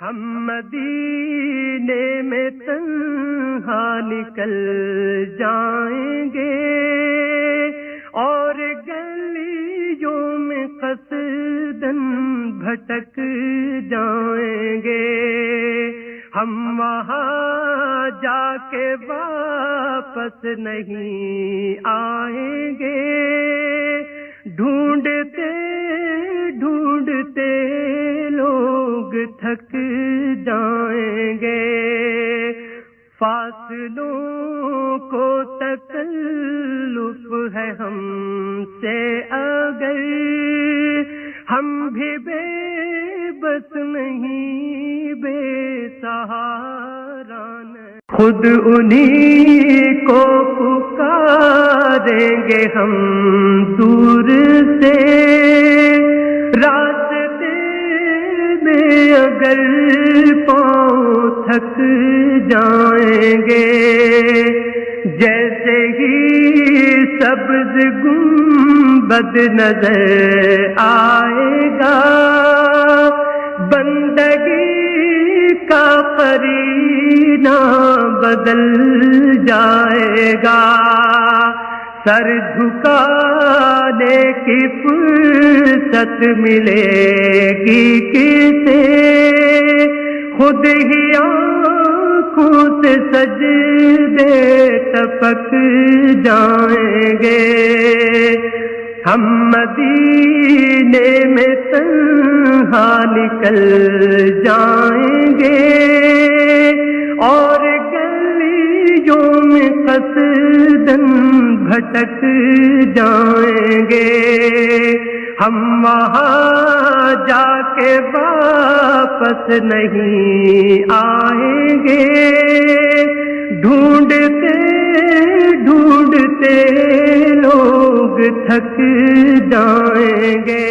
ہم مدینے میں تنہا نکل جائیں گے اور گلیوں میں قصداً بھٹک جائیں گے. ہم وہاں جا کے واپس نہیں آئیں گے. ڈھونڈتے ڈھونڈتے لوگ تھک جائیں گے. فاصلوں کو تکلف ہے ہم سے اگر ہم بھی بے بس نہیں بے سہارا نہیں. خود انہی کو پکاریں گے ہم دور سے. راستے میں اگر پاؤں تھک جائیں گے جیسے ہی سبز گنبد نظر آئے گا بندگی کا قرینہ بدل جائے گا. سر جھکانے کی فرصت ملے گی کسے خود ہی آنکھوں سے سجدے ٹپک جائیں گے. ہم مدینے میں تنہا نکل جائیں گے اور گلیوں میں قصداً بھٹک جائیں گے. ہم وہاں جا کے واپس نہیں آئیں گے. ڈھونڈتے ڈھونڈتے لوگ تھک جائیں گے.